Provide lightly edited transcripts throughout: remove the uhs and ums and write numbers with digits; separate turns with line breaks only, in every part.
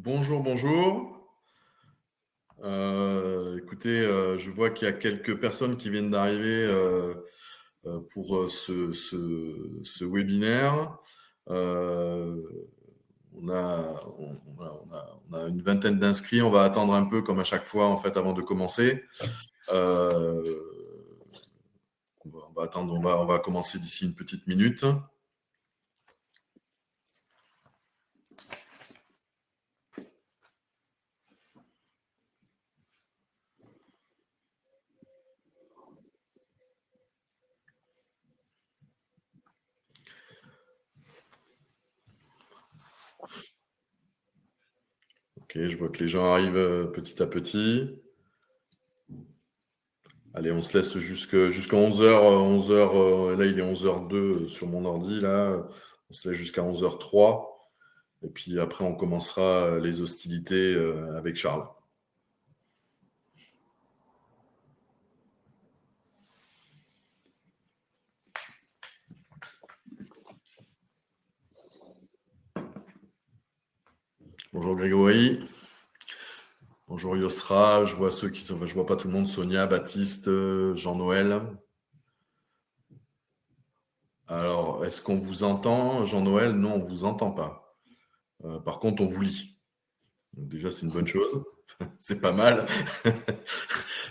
Bonjour, bonjour. Écoutez, je vois qu'il y a quelques personnes qui viennent d'arriver pour ce webinaire. On a une vingtaine d'inscrits. On va attendre un peu, comme à chaque fois, en fait, avant de commencer. Euh, on va attendre. On va commencer d'ici une petite minute. Ok, je vois que les gens arrivent petit à petit. Allez, on se laisse jusqu'à 11h. 11h, là, il est 11h02 sur mon ordi. Là, on se laisse jusqu'à 11h03. Et puis après, on commencera les hostilités avec Charles. Bonjour Grégory. Bonjour Yosra. Je vois ceux qui sont. Je vois pas tout le monde. Sonia, Baptiste, Jean-Noël. Alors, est-ce qu'on vous entend, Jean-Noël? Non, on vous entend pas. Par contre, on vous lit. Donc déjà, c'est une bonne chose. C'est pas mal.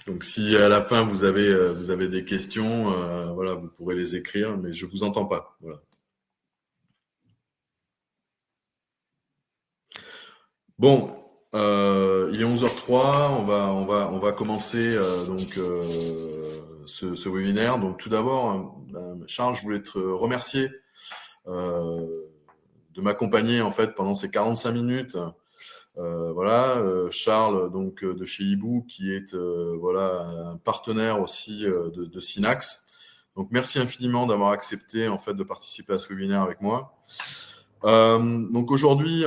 Donc, si à la fin vous avez des questions, voilà, vous pourrez les écrire, mais je vous entends pas. Voilà. Bon, il est 11h03. On va commencer ce webinaire. Donc, tout d'abord, Charles, je voulais te remercier euh, de m'accompagner en fait pendant ces 45 minutes. Voilà, Charles donc de chez Hibou qui est voilà un partenaire aussi de Synax. Donc merci infiniment d'avoir accepté en fait de participer à ce webinaire avec moi. Donc aujourd'hui,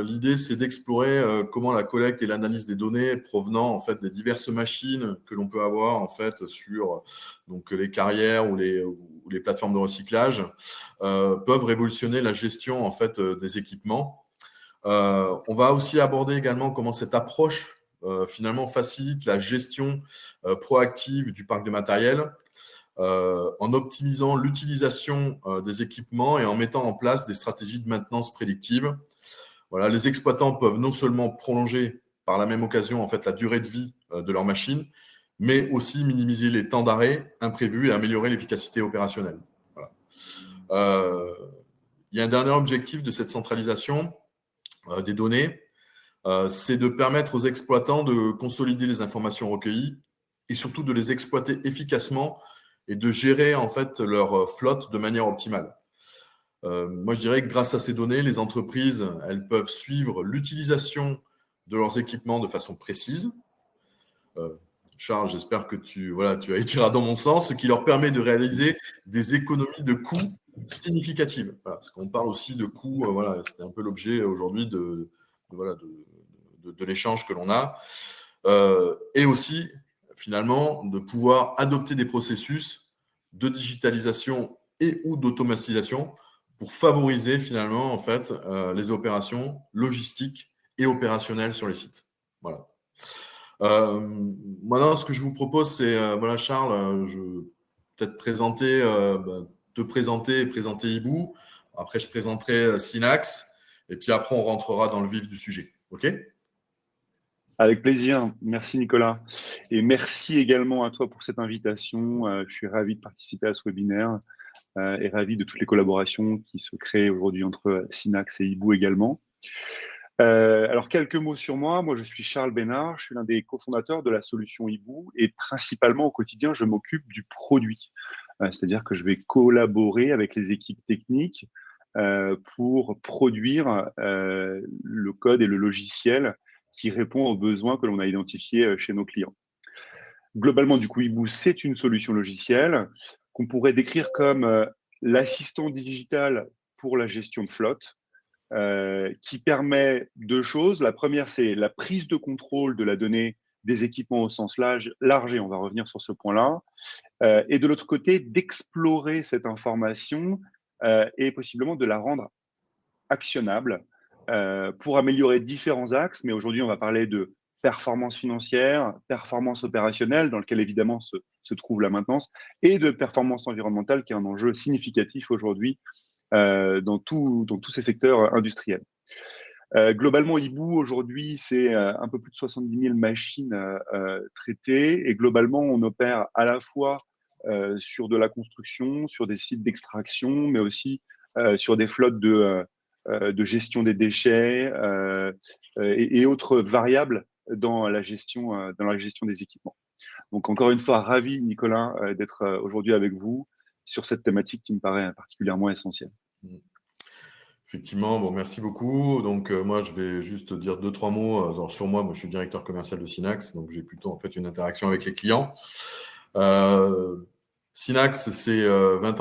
l'idée c'est d'explorer comment la collecte et l'analyse des données provenant en fait des diverses machines que l'on peut avoir en fait sur donc les carrières ou les plateformes de recyclage peuvent révolutionner la gestion en fait des équipements. On va aussi aborder également comment cette approche finalement facilite la gestion proactive du parc de matériel en optimisant l'utilisation des équipements et en mettant en place des stratégies de maintenance prédictive. Voilà, les exploitants peuvent non seulement prolonger par la même occasion en fait la durée de vie de leur machine, mais aussi minimiser les temps d'arrêt imprévus et améliorer l'efficacité opérationnelle. Voilà. Il y a un dernier objectif de cette centralisation des données, c'est de permettre aux exploitants de consolider les informations recueillies et surtout de les exploiter efficacement et de gérer en fait leur flotte de manière optimale. Moi, je dirais que grâce à ces données, les entreprises, elles peuvent suivre l'utilisation de leurs équipements de façon précise. Charles, j'espère que tu iras dans mon sens, ce qui leur permet de réaliser des économies de coûts significatives. Voilà, parce qu'on parle aussi de coûts, voilà, c'était un peu l'objet aujourd'hui de l'échange que l'on a. Et aussi, finalement, de pouvoir adopter des processus de digitalisation et ou d'automatisation pour favoriser finalement en fait les opérations logistiques et opérationnelles sur les sites. Voilà. Maintenant, ce que je vous propose, c'est, voilà, Charles, je vais peut-être te présenter et présenter Hibou. Après, je présenterai Synax. Et puis après, on rentrera dans le vif du sujet. OK?
Avec plaisir. Merci Nicolas. Et merci également à toi pour cette invitation. Je suis ravi de participer à ce webinaire et ravi de toutes les collaborations qui se créent aujourd'hui entre Synax et Hibou également. Alors, quelques mots sur moi. Moi, je suis Charles Bénard. Je suis l'un des cofondateurs de la solution Hibou et principalement au quotidien, je m'occupe du produit. C'est-à-dire que je vais collaborer avec les équipes techniques pour produire le code et le logiciel qui répond aux besoins que l'on a identifiés chez nos clients. Globalement, du coup, Hibou, c'est une solution logicielle qu'on pourrait décrire comme l'assistant digital pour la gestion de flotte, qui permet deux choses. La première, c'est la prise de contrôle de la donnée des équipements au sens large et on va revenir sur ce point-là. Et de l'autre côté, d'explorer cette information et possiblement de la rendre actionnable pour améliorer différents axes, mais aujourd'hui, on va parler de performance financière, performance opérationnelle, dans lequel évidemment se trouve la maintenance, et de performance environnementale, qui est un enjeu significatif aujourd'hui dans tous ces secteurs industriels. Globalement, Hibou, aujourd'hui, c'est un peu plus de 70 000 machines traitées. Et globalement, on opère à la fois sur de la construction, sur des sites d'extraction, mais aussi sur des flottes de gestion des déchets et autres variables dans la gestion des équipements. Donc, encore une fois, ravi, Nicolas, d'être aujourd'hui avec vous sur cette thématique qui me paraît particulièrement essentielle.
Effectivement, bon, merci beaucoup. Donc, moi, je vais juste dire 2-3 mots. Alors, sur moi, je suis directeur commercial de Synax, donc j'ai plutôt en fait une interaction avec les clients. Synax, c'est 20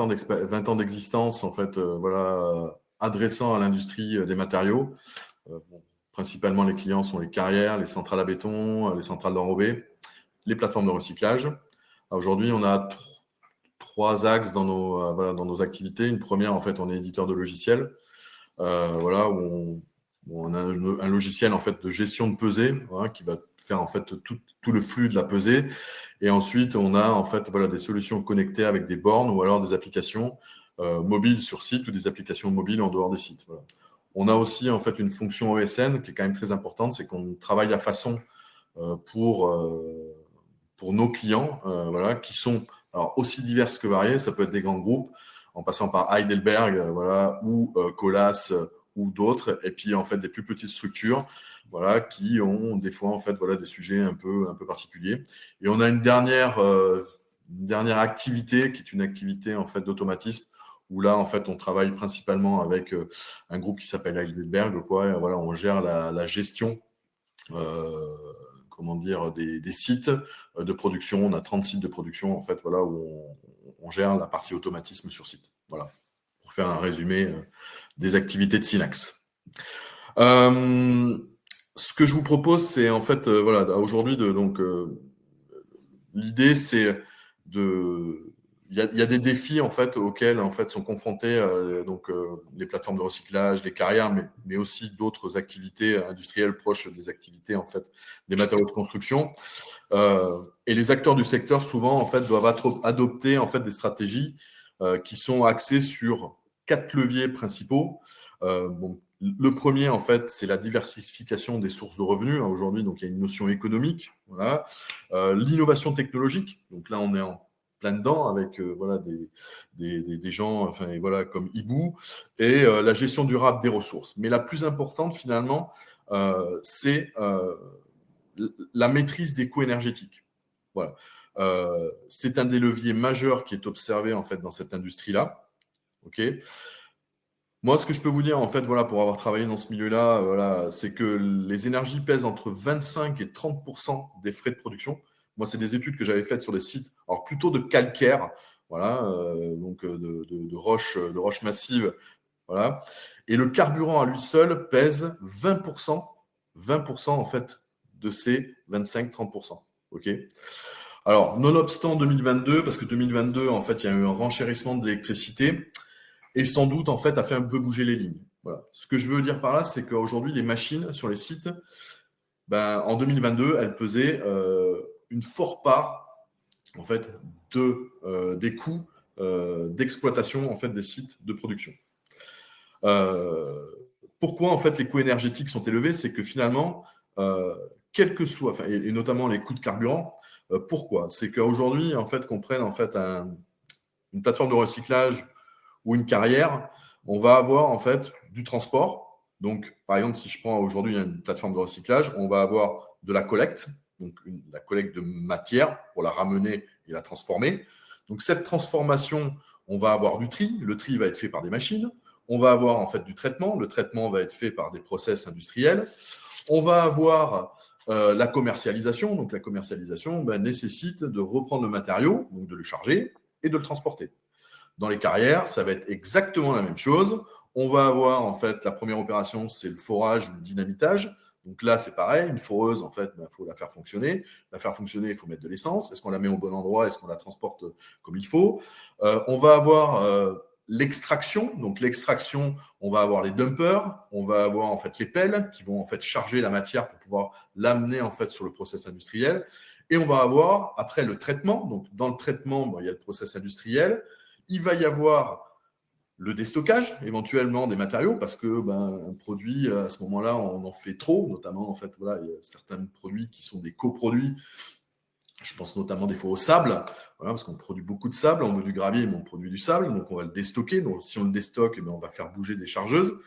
ans d'existence, en fait, voilà, adressant à l'industrie des matériaux. Bon, principalement, les clients sont les carrières, les centrales à béton, les centrales d'enrobé, les plateformes de recyclage. Aujourd'hui, on a 3 axes dans nos activités. Une première, en fait, on est éditeur de logiciels. Voilà, où on a un logiciel en fait de gestion de pesée, voilà, qui va faire en fait tout le flux de la pesée. Et ensuite, on a en fait voilà, des solutions connectées avec des bornes ou alors des applications mobiles sur site ou des applications mobiles en dehors des sites. Voilà. On a aussi en fait une fonction ESN qui est quand même très importante, c'est qu'on travaille à façon pour nos clients, voilà, qui sont alors, aussi diverses que variées. Ça peut être des grands groupes, en passant par Heidelberg, voilà, ou Colas ou d'autres, et puis en fait des plus petites structures, voilà, qui ont des fois en fait voilà des sujets un peu particuliers. Et on a une dernière activité qui est une activité en fait d'automatisme, où là en fait on travaille principalement avec un groupe qui s'appelle Heidelberg, quoi. Et, voilà, on gère la gestion. Comment dire, des sites de production. On a 30 sites de production, en fait, voilà, où on gère la partie automatisme sur site. Voilà, pour faire un résumé des activités de Synax. Ce que je vous propose, c'est en fait, voilà, aujourd'hui, l'idée, c'est de... Il y a des défis en fait auxquels en fait sont confrontés les plateformes de recyclage, les carrières, mais aussi d'autres activités industrielles proches des activités en fait des matériaux de construction. Et les acteurs du secteur souvent en fait doivent adopter en fait des stratégies qui sont axées sur 4 leviers principaux. Bon, le premier en fait c'est la diversification des sources de revenus. Aujourd'hui, donc il y a une notion économique, voilà. L'innovation technologique. Donc là, on est en plein dedans avec voilà des gens enfin et voilà comme Hibou et la gestion durable des ressources. Mais la plus importante finalement, c'est la maîtrise des coûts énergétiques. Voilà. C'est un des leviers majeurs qui est observé en fait dans cette industrie-là. Ok. Moi, ce que je peux vous dire, en fait, voilà, pour avoir travaillé dans ce milieu-là, voilà, c'est que les énergies pèsent entre 25 et 30% des frais de production. Moi, c'est des études que j'avais faites sur des sites, alors plutôt de calcaire, voilà, donc de roches massives, voilà. Et le carburant à lui seul pèse 20% en fait de ces 25-30%. Ok. Alors, nonobstant 2022, parce que 2022, en fait, il y a eu un renchérissement de l'électricité. Et sans doute, en fait, a fait un peu bouger les lignes. Voilà. Ce que je veux dire par là, c'est qu'aujourd'hui, les machines sur les sites, en 2022, elles pesaient une forte part, en fait, des coûts d'exploitation en fait, des sites de production. Pourquoi, en fait, les coûts énergétiques sont élevés? C'est que finalement, quel que soit, enfin, et notamment les coûts de carburant, pourquoi? C'est qu'aujourd'hui, en fait, qu'on prenne en fait, une plateforme de recyclage ou une carrière, on va avoir en fait du transport. Donc, par exemple, si je prends aujourd'hui une plateforme de recyclage, on va avoir de la collecte, donc la collecte de matière pour la ramener et la transformer. Donc, cette transformation, on va avoir du tri. Le tri va être fait par des machines. On va avoir en fait du traitement. Le traitement va être fait par des process industriels. On va avoir la commercialisation. Donc, la commercialisation nécessite de reprendre le matériau, donc de le charger et de le transporter. Dans les carrières, ça va être exactement la même chose. On va avoir, en fait, la première opération, c'est le forage ou le dynamitage. Donc là, c'est pareil, une foreuse, en fait, faut la faire fonctionner. La faire fonctionner, il faut mettre de l'essence. Est-ce qu'on la met au bon endroit? Est-ce qu'on la transporte comme il faut? On va avoir l'extraction. Donc l'extraction, on va avoir les dumpers, on va avoir en fait les pelles qui vont en fait charger la matière pour pouvoir l'amener en fait sur le process industriel. Et on va avoir après le traitement. Donc dans le traitement, bon, il y a le process industriel. Il va y avoir le déstockage éventuellement des matériaux parce que un produit à ce moment-là on en fait trop, notamment en fait voilà, il y a certains produits qui sont des coproduits. Je pense notamment des fois au sable, voilà, parce qu'on produit beaucoup de sable, on veut du gravier, mais on produit du sable, donc on va le déstocker. Donc si on le déstocke, on va faire bouger des chargeuses.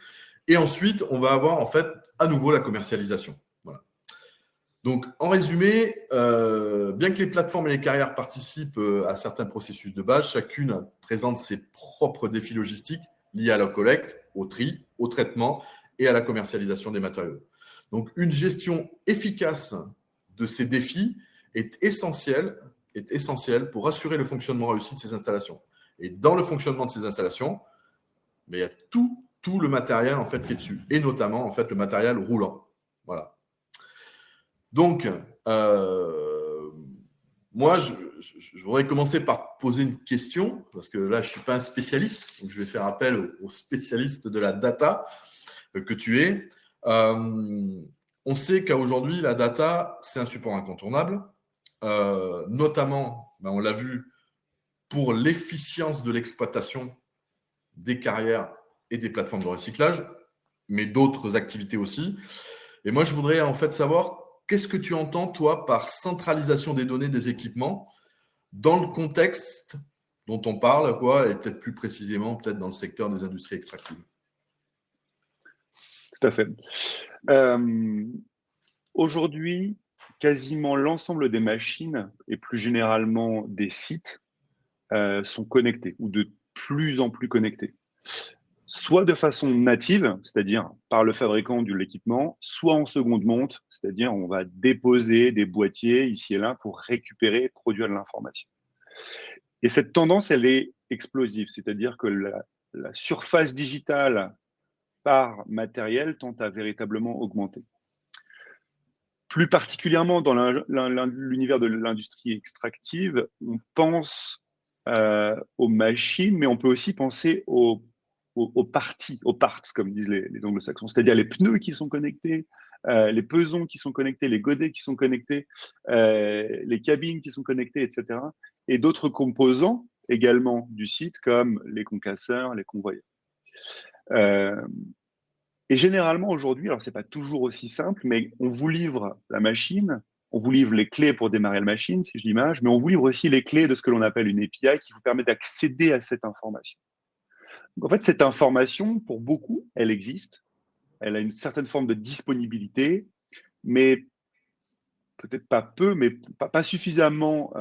Et ensuite, on va avoir en fait à nouveau la commercialisation. Voilà. Donc en résumé, bien que les plateformes et les carrières participent à certains processus de base, chacune présente ses propres défis logistiques liés à la collecte, au tri, au traitement et à la commercialisation des matériaux. Donc une gestion efficace de ces défis est essentiel pour assurer le fonctionnement réussi de ces installations. Et dans le fonctionnement de ces installations, il y a tout le matériel en fait qui est dessus, et notamment en fait le matériel roulant. Voilà. Donc, moi, je voudrais commencer par poser une question, parce que là, je ne suis pas un spécialiste, donc je vais faire appel aux spécialistes de la data que tu es. On sait qu'aujourd'hui, la data, c'est un support incontournable. Notamment, on l'a vu, pour l'efficience de l'exploitation des carrières et des plateformes de recyclage, mais d'autres activités aussi. Et moi, je voudrais en fait savoir qu'est-ce que tu entends, toi, par centralisation des données des équipements dans le contexte dont on parle, quoi, et peut-être plus précisément, peut-être dans le secteur des industries extractives.
Tout à fait. Aujourd'hui, quasiment l'ensemble des machines et plus généralement des sites sont connectés ou de plus en plus connectés. Soit de façon native, c'est-à-dire par le fabricant de l'équipement, soit en seconde monte, c'est-à-dire on va déposer des boîtiers ici et là pour récupérer et produire de l'information. Et cette tendance, elle est explosive, c'est-à-dire que la surface digitale par matériel tend à véritablement augmenter. Plus particulièrement dans l'univers de l'industrie extractive, on pense aux machines, mais on peut aussi penser aux parties, aux parts, comme disent les anglo-saxons, c'est-à-dire les pneus qui sont connectés, les pesons qui sont connectés, les godets qui sont connectés, les cabines qui sont connectées, etc. Et d'autres composants également du site, comme les concasseurs, les convoyeurs. Et généralement, aujourd'hui, alors c'est pas toujours aussi simple, mais on vous livre la machine, on vous livre les clés pour démarrer la machine, si je l'image, mais on vous livre aussi les clés de ce que l'on appelle une API qui vous permet d'accéder à cette information. Donc, en fait, cette information, pour beaucoup, elle existe, elle a une certaine forme de disponibilité, mais peut-être pas peu, mais pas suffisamment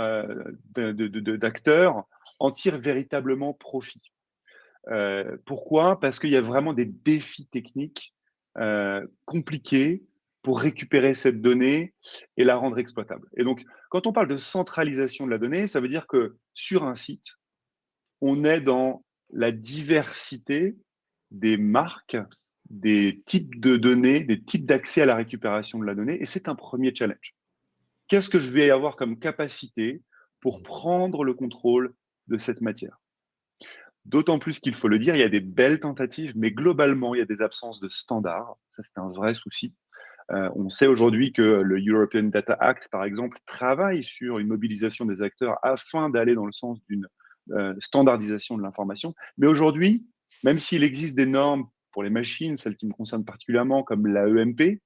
d'acteurs en tirent véritablement profit. Pourquoi? Parce qu'il y a vraiment des défis techniques compliqués pour récupérer cette donnée et la rendre exploitable. Et donc, quand on parle de centralisation de la donnée, ça veut dire que sur un site, on est dans la diversité des marques, des types de données, des types d'accès à la récupération de la donnée, et c'est un premier challenge. Qu'est-ce que je vais avoir comme capacité pour prendre le contrôle de cette matière? D'autant plus qu'il faut le dire, il y a des belles tentatives, mais globalement, il y a des absences de standards. Ça, c'est un vrai souci. On sait aujourd'hui que le European Data Act, par exemple, travaille sur une mobilisation des acteurs afin d'aller dans le sens d'une standardisation de l'information. Mais aujourd'hui, même s'il existe des normes pour les machines, celles qui me concernent particulièrement, comme la EMP,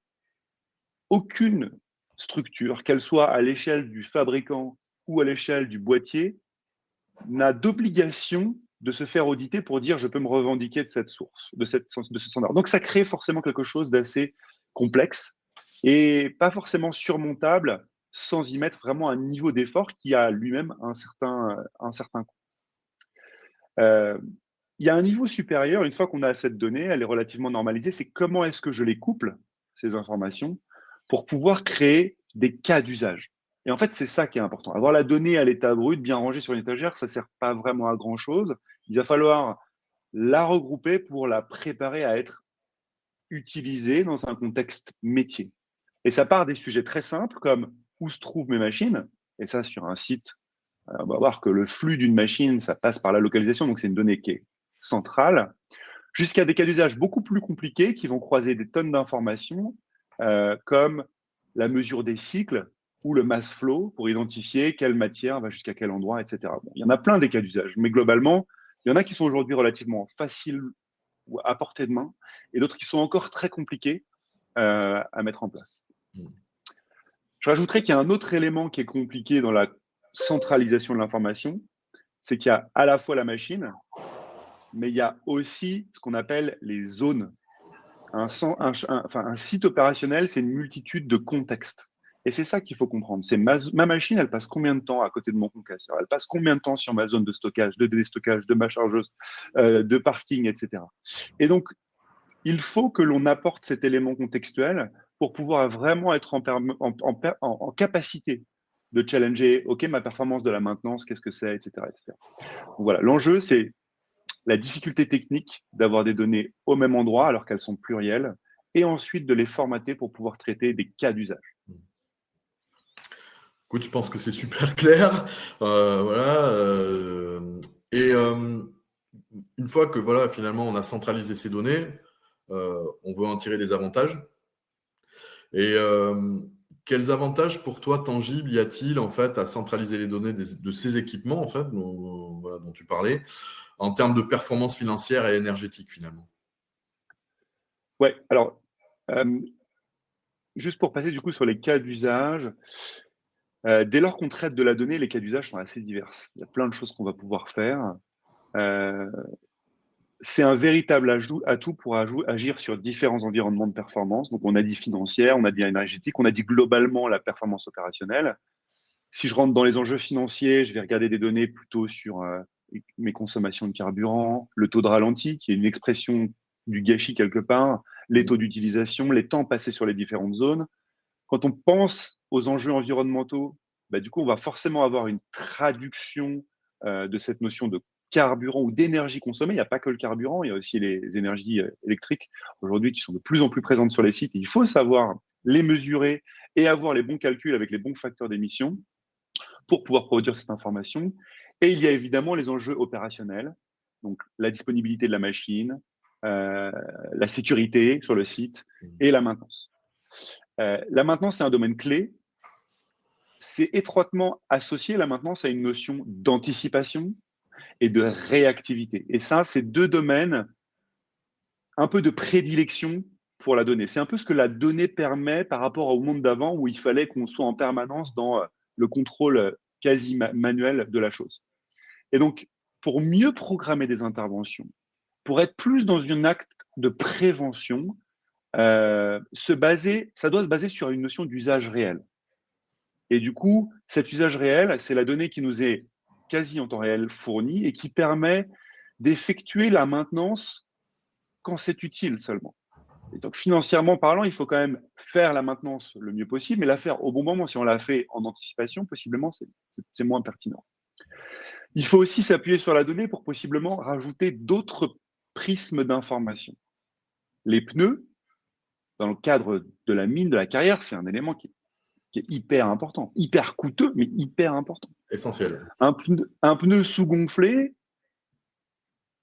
aucune structure, qu'elle soit à l'échelle du fabricant ou à l'échelle du boîtier, n'a d'obligation de se faire auditer pour dire je peux me revendiquer de cette source, de ce standard. Donc ça crée forcément quelque chose d'assez complexe et pas forcément surmontable sans y mettre vraiment un niveau d'effort qui a lui-même un certain coût. Il y a un niveau supérieur, une fois qu'on a cette donnée, elle est relativement normalisée, c'est comment est-ce que je les couple, ces informations, pour pouvoir créer des cas d'usage. Et en fait, c'est ça qui est important. Avoir la donnée à l'état brut, bien rangée sur une étagère, ça ne sert pas vraiment à grand-chose. Il va falloir la regrouper pour la préparer à être utilisée dans un contexte métier. Et ça part des sujets très simples comme où se trouvent mes machines. Et ça, sur un site, on va voir que le flux d'une machine, ça passe par la localisation, donc c'est une donnée qui est centrale, jusqu'à des cas d'usage beaucoup plus compliqués qui vont croiser des tonnes d'informations, comme la mesure des cycles ou le mass flow pour identifier quelle matière va jusqu'à quel endroit, etc. Bon, il y en a plein des cas d'usage, mais globalement, il y en a qui sont aujourd'hui relativement faciles ou à portée de main, et d'autres qui sont encore très compliqués à mettre en place. Je rajouterais qu'il y a un autre élément qui est compliqué dans la centralisation de l'information, c'est qu'il y a à la fois la machine, mais il y a aussi ce qu'on appelle les zones. Un site opérationnel, c'est une multitude de contextes. Et c'est ça qu'il faut comprendre. C'est ma machine, elle passe combien de temps à côté de mon concasseur? Elle passe combien de temps sur ma zone de stockage, de déstockage, de ma chargeuse, de parking, etc. Et donc, il faut que l'on apporte cet élément contextuel pour pouvoir vraiment être en capacité de challenger, OK, ma performance de la maintenance, qu'est-ce que c'est, etc., etc. Donc voilà, l'enjeu, c'est la difficulté technique d'avoir des données au même endroit alors qu'elles sont plurielles, et ensuite de les formater pour pouvoir traiter des cas d'usage.
Écoute, je pense que c'est super clair. Voilà. Et une fois que voilà, finalement, on a centralisé ces données, on veut en tirer des avantages. Et quels avantages pour toi tangibles y a-t-il en fait à centraliser les données de ces équipements en fait dont tu parlais en termes de performance financière et énergétique finalement?
Ouais, alors juste pour passer du coup sur les cas d'usage, dès lors qu'on traite de la donnée, les cas d'usage sont assez divers. Il y a plein de choses qu'on va pouvoir faire. C'est un véritable atout pour agir sur différents environnements de performance. Donc, on a dit financière, on a dit énergétique, on a dit globalement la performance opérationnelle. Si je rentre dans les enjeux financiers, je vais regarder des données plutôt sur mes consommations de carburant, le taux de ralenti, qui est une expression du gâchis quelque part, les taux d'utilisation, les temps passés sur les différentes zones. Quand on pense aux enjeux environnementaux, bah, du coup, on va forcément avoir une traduction de cette notion de carburant ou d'énergie consommée. Il n'y a pas que le carburant, il y a aussi les énergies électriques aujourd'hui qui sont de plus en plus présentes sur les sites. Et il faut savoir les mesurer et avoir les bons calculs avec les bons facteurs d'émission pour pouvoir produire cette information. Et il y a évidemment les enjeux opérationnels, donc la disponibilité de la machine, la sécurité sur le site et la maintenance. La maintenance, c'est un domaine clé. C'est étroitement associé, la maintenance, à une notion d'anticipation et de réactivité. Et ça, c'est deux domaines un peu de prédilection pour la donnée. C'est un peu ce que la donnée permet par rapport au monde d'avant où il fallait qu'on soit en permanence dans le contrôle quasi manuel de la chose. Et donc, pour mieux programmer des interventions, pour être plus dans un acte de prévention, ça doit se baser sur une notion d'usage réel. Et du coup, cet usage réel, c'est la donnée qui nous est quasi en temps réel fournie et qui permet d'effectuer la maintenance quand c'est utile seulement. Et donc, financièrement parlant, il faut quand même faire la maintenance le mieux possible, mais la faire au bon moment. Si on la fait en anticipation, possiblement, c'est moins pertinent. Il faut aussi s'appuyer sur la donnée pour possiblement rajouter d'autres prismes d'information. Les pneus, dans le cadre de la mine, de la carrière, c'est un élément qui est hyper important, hyper coûteux, mais hyper important.
Essentiel.
Un pneu sous-gonflé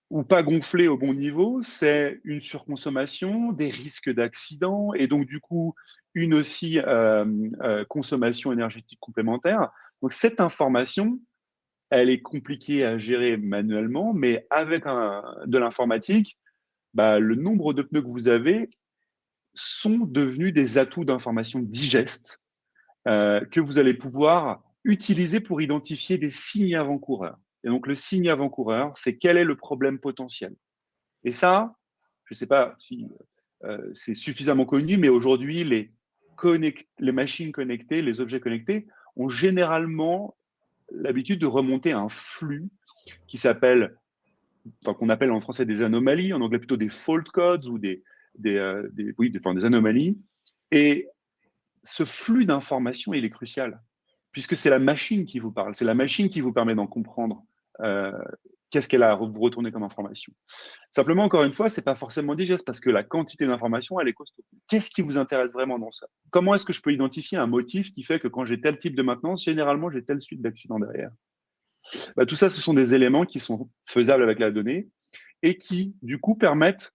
ou pas gonflé au bon niveau, c'est une surconsommation, des risques d'accident et donc du coup une aussi consommation énergétique complémentaire. Donc cette information, elle est compliquée à gérer manuellement, mais avec de l'informatique, bah, le nombre de pneus que vous avez sont devenus des atouts d'information digestes que vous allez pouvoir utiliser pour identifier des signes avant-coureurs. Et donc, le signe avant-coureur, c'est quel est le problème potentiel. Et ça, je ne sais pas si c'est suffisamment connu, mais aujourd'hui, les machines connectées, les objets connectés ont généralement l'habitude de remonter un flux qui s'appelle, qu'on appelle en français des anomalies, en anglais plutôt des fault codes ou des anomalies. Et ce flux d'informations, il est crucial, puisque c'est la machine qui vous parle, c'est la machine qui vous permet d'en comprendre qu'est-ce qu'elle a à vous retourner comme information. Simplement, encore une fois, ce n'est pas forcément digeste, parce que la quantité d'informations, elle est costaud. Qu'est-ce qui vous intéresse vraiment dans ça? Comment est-ce que je peux identifier un motif qui fait que quand j'ai tel type de maintenance, généralement, j'ai telle suite d'accidents derrière? Bah, tout ça, ce sont des éléments qui sont faisables avec la donnée. et qui, du coup, permettent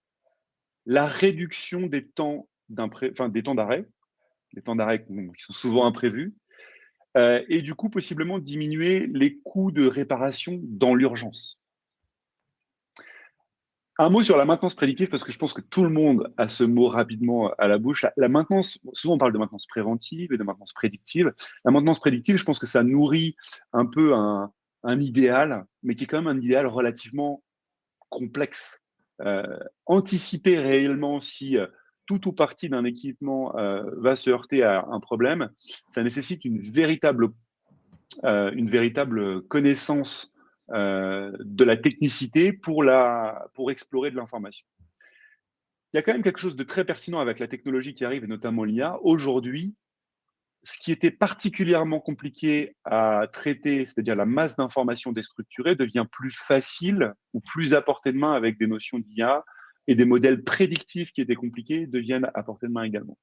la réduction des temps des temps d'arrêt, les temps d'arrêt qui sont souvent imprévus, et du coup, possiblement diminuer les coûts de réparation dans l'urgence. Un mot sur la maintenance prédictive, parce que je pense que tout le monde a ce mot rapidement à la bouche. La maintenance, souvent on parle de maintenance préventive et de maintenance prédictive. La maintenance prédictive, je pense que ça nourrit un peu un idéal, mais qui est quand même un idéal relativement complexe. Anticiper réellement si tout ou partie d'un équipement va se heurter à un problème, ça nécessite une véritable connaissance de la technicité pour explorer de l'information. Il y a quand même quelque chose de très pertinent avec la technologie qui arrive, et notamment l'IA. Aujourd'hui, ce qui était particulièrement compliqué à traiter, c'est-à-dire la masse d'informations déstructurées, devient plus facile ou plus à portée de main avec des notions d'IA, et des modèles prédictifs qui étaient compliqués deviennent à portée de main également.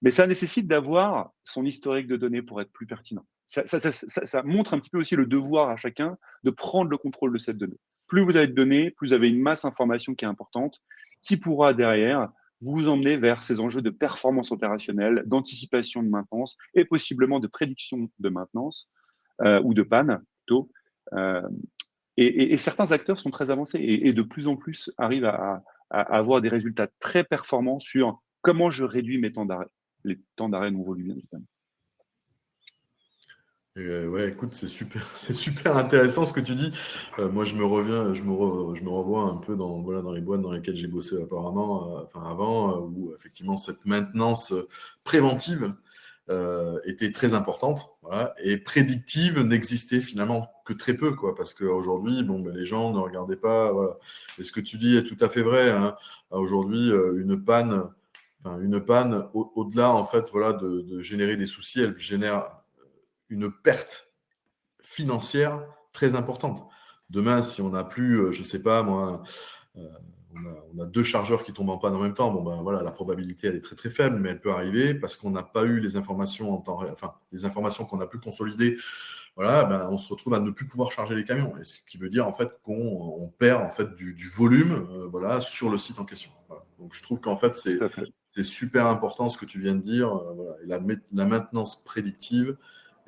Mais ça nécessite d'avoir son historique de données pour être plus pertinent. Ça montre un petit peu aussi le devoir à chacun de prendre le contrôle de cette donnée. Plus vous avez de données, plus vous avez une masse d'informations qui est importante, qui pourra derrière vous emmener vers ces enjeux de performance opérationnelle, d'anticipation de maintenance et possiblement de prédiction de maintenance ou de panne plutôt. Euh, et certains acteurs sont très avancés et de plus en plus arrivent à avoir des résultats très performants sur comment je réduis mes temps d'arrêt, les temps d'arrêt non voulus, bien évidemment.
Ouais, écoute, c'est super intéressant ce que tu dis. Moi, je me revois un peu dans les boîtes dans lesquelles j'ai bossé apparemment, avant, où effectivement cette maintenance préventive était très importante, voilà, et prédictive n'existait finalement que très peu, quoi, parce qu'aujourd'hui, les gens ne regardaient pas. Voilà. Et ce que tu dis est tout à fait vrai. Hein. Aujourd'hui, une panne, au-delà en fait, voilà, de générer des soucis, elle génère une perte financière très importante. Demain, si on n'a plus, je ne sais pas moi, euh, on a deux chargeurs qui tombent en panne en même temps, voilà, la probabilité elle est très très faible, mais elle peut arriver parce qu'on n'a pas eu les informations en temps réel, les informations qu'on a pu consolider. Voilà, on se retrouve à ne plus pouvoir charger les camions, et ce qui veut dire en fait qu'on perd en fait du volume, voilà, sur le site en question. Voilà. Donc je trouve qu'en fait c'est super important ce que tu viens de dire. Voilà. Et la maintenance prédictive,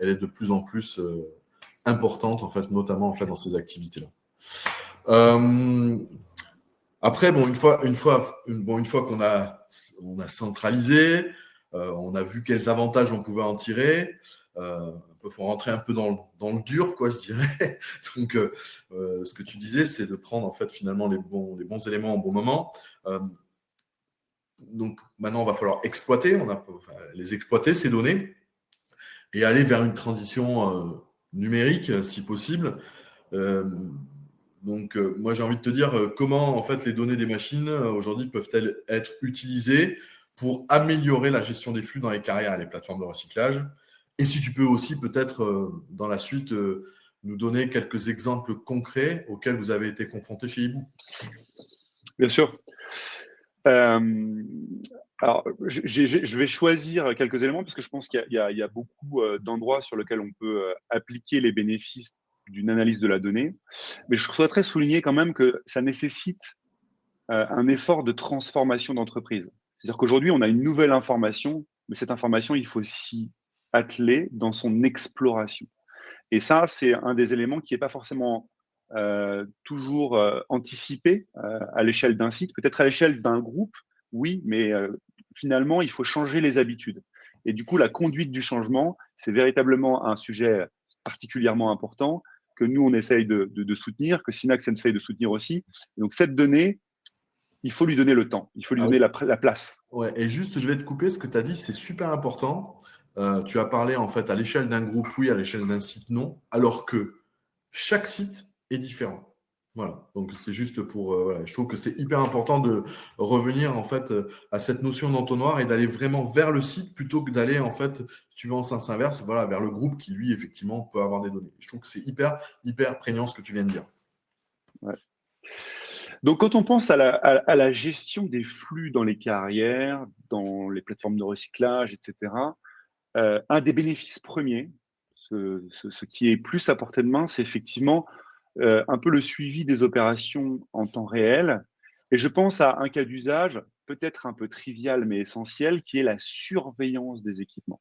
elle est de plus en plus importante en fait, notamment en fait dans ces activités-là. Après, une fois qu'on a centralisé, on a vu quels avantages on pouvait en tirer. Il faut rentrer un peu dans le dur, quoi, je dirais. Donc, ce que tu disais, c'est de prendre en fait finalement les bons éléments au bon moment. Donc, maintenant, il va falloir les exploiter ces données et aller vers une transition numérique, si possible. Donc, moi, j'ai envie de te dire comment, en fait, les données des machines aujourd'hui peuvent-elles être utilisées pour améliorer la gestion des flux dans les carrières et les plateformes de recyclage. Et si tu peux aussi, peut-être, dans la suite, nous donner quelques exemples concrets auxquels vous avez été confrontés chez Hibou.
Bien sûr. Alors, je vais choisir quelques éléments parce que je pense qu'il y a beaucoup d'endroits sur lesquels on peut appliquer les bénéfices d'une analyse de la donnée. Mais je souhaiterais souligner quand même que ça nécessite un effort de transformation d'entreprise. C'est-à-dire qu'aujourd'hui, on a une nouvelle information, mais cette information, il faut s'y atteler dans son exploration. Et ça, c'est un des éléments qui n'est pas forcément toujours anticipé à l'échelle d'un site, peut-être à l'échelle d'un groupe, oui, mais finalement, il faut changer les habitudes. Et du coup, la conduite du changement, c'est véritablement un sujet particulièrement important que nous, on essaye de soutenir, que Synax essaye de soutenir aussi. Et donc, cette donnée, il faut lui donner le temps, il faut lui donner la place.
Ouais, et juste, je vais te couper, ce que tu as dit, c'est super important. Tu as parlé en fait à l'échelle d'un groupe, oui, à l'échelle d'un site, non, alors que chaque site est différent. Voilà, donc c'est juste pour. Voilà. Je trouve que c'est hyper important de revenir en fait à cette notion d'entonnoir et d'aller vraiment vers le site plutôt que d'aller en fait, si tu veux, en sens inverse, voilà, vers le groupe qui lui effectivement peut avoir des données. Je trouve que c'est hyper prégnant ce que tu viens de dire.
Ouais. Donc, quand on pense à la gestion des flux dans les carrières, dans les plateformes de recyclage, etc., un des bénéfices premiers, ce qui est plus à portée de main, c'est effectivement un peu le suivi des opérations en temps réel. Et je pense à un cas d'usage peut-être un peu trivial mais essentiel, qui est la surveillance des équipements.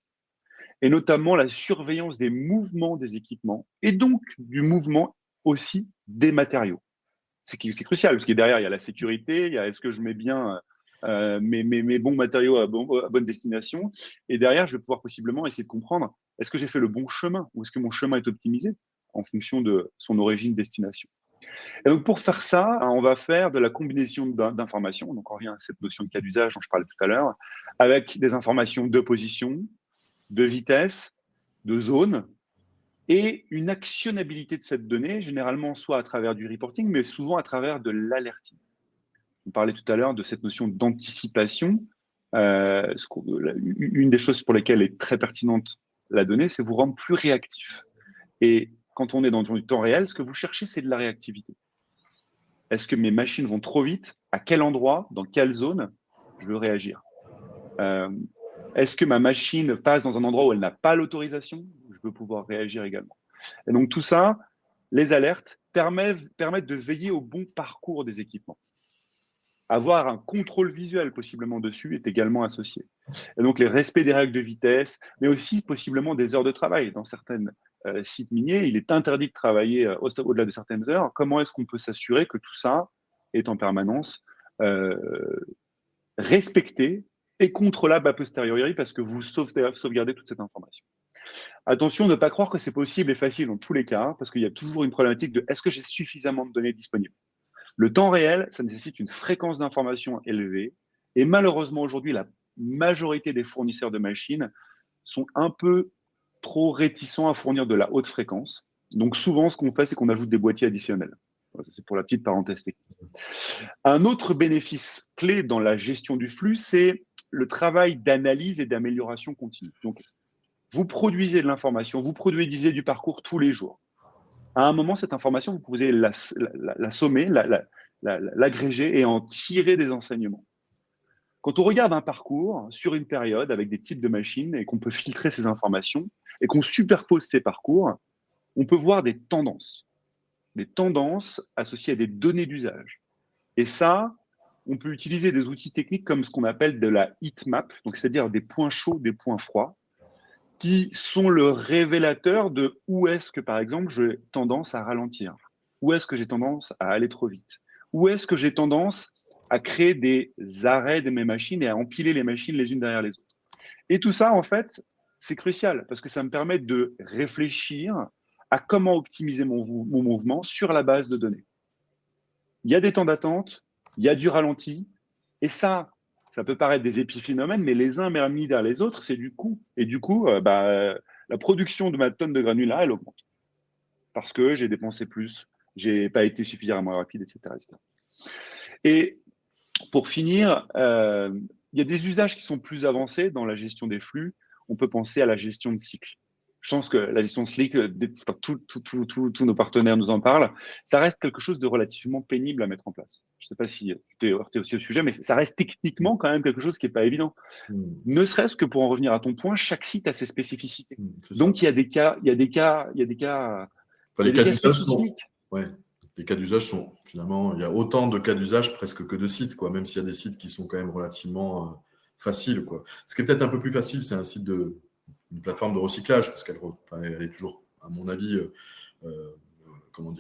Et notamment la surveillance des mouvements des équipements et donc du mouvement aussi des matériaux. C'est crucial, parce que derrière, il y a la sécurité, il y a est-ce que je mets bien mes bons matériaux à bonne destination. Et derrière, je vais pouvoir possiblement essayer de comprendre, est-ce que j'ai fait le bon chemin ou est-ce que mon chemin est optimisé en fonction de son origine-destination. Et donc, pour faire ça, on va faire de la combinaison d'informations. Donc, on revient à cette notion de cas d'usage dont je parlais tout à l'heure, avec des informations de position, de vitesse, de zone, et une actionnabilité de cette donnée, généralement soit à travers du reporting, mais souvent à travers de l'alerting. On parlait tout à l'heure de cette notion d'anticipation. Une des choses pour lesquelles est très pertinente la donnée, c'est vous rendre plus réactif. Et quand on est dans du temps réel, ce que vous cherchez, c'est de la réactivité. Est-ce que mes machines vont trop vite? À quel endroit? Dans quelle zone? Je veux réagir. Est-ce que ma machine passe dans un endroit où elle n'a pas l'autorisation? Je veux pouvoir réagir également. Et donc tout ça, les alertes permettent de veiller au bon parcours des équipements. Avoir un contrôle visuel possiblement dessus est également associé. Et donc les respects des règles de vitesse, mais aussi possiblement des heures de travail. Dans certains sites miniers, il est interdit de travailler au-delà de certaines heures. Comment est-ce qu'on peut s'assurer que tout ça est en permanence euh, respecté et contrôlable a posteriori parce que vous sauvegardez toute cette information. Attention, ne pas croire que c'est possible et facile dans tous les cas, parce qu'il y a toujours une problématique de est-ce que j'ai suffisamment de données disponibles. Le temps réel, ça nécessite une fréquence d'information élevée, et malheureusement aujourd'hui, la majorité des fournisseurs de machines sont un peu trop réticents à fournir de la haute fréquence. Donc souvent, ce qu'on fait, c'est qu'on ajoute des boîtiers additionnels. C'est pour la petite parenthèse technique. Un autre bénéfice clé dans la gestion du flux, c'est le travail d'analyse et d'amélioration continue. Donc, vous produisez de l'information, vous produisez du parcours tous les jours. À un moment, cette information, vous pouvez la sommer, l'agréger et en tirer des enseignements. Quand on regarde un parcours sur une période avec des types de machines et qu'on peut filtrer ces informations et qu'on superpose ces parcours, on peut voir des tendances associées à des données d'usage. Et ça, on peut utiliser des outils techniques comme ce qu'on appelle de la heat map, donc c'est-à-dire des points chauds, des points froids, qui sont le révélateur de où est-ce que, par exemple, j'ai tendance à ralentir, où est-ce que j'ai tendance à aller trop vite, où est-ce que j'ai tendance à créer des arrêts de mes machines et à empiler les machines les unes derrière les autres. Et tout ça, en fait, c'est crucial parce que ça me permet de réfléchir à comment optimiser mon mouvement sur la base de données. Il y a des temps d'attente, il y a du ralenti, et ça peut paraître des épiphénomènes, mais les uns mis derrière les autres, c'est du coût. Et du coup, la production de ma tonne de granulats, elle augmente. Parce que j'ai dépensé plus, j'ai pas été suffisamment rapide, etc. etc. Et pour finir, il y a des usages qui sont plus avancés dans la gestion des flux. On peut penser à la gestion de cycle. Je pense que la gestion de cycle, tous nos partenaires nous en parlent, ça reste quelque chose de relativement pénible à mettre en place. Je ne sais pas si tu t'es heurté aussi au sujet, mais ça reste techniquement quand même quelque chose qui n'est pas évident. Ne serait-ce que pour en revenir à ton point, chaque site a ses spécificités. Donc, il y a des cas,
les cas d'usage sont, ouais, les cas d'usage sont finalement, il y a autant de cas d'usage presque que de sites, quoi, même s'il y a des sites qui sont quand même relativement faciles, quoi. Ce qui est peut-être un peu plus facile, c'est un site une plateforme de recyclage, parce qu'elle est toujours, à mon avis,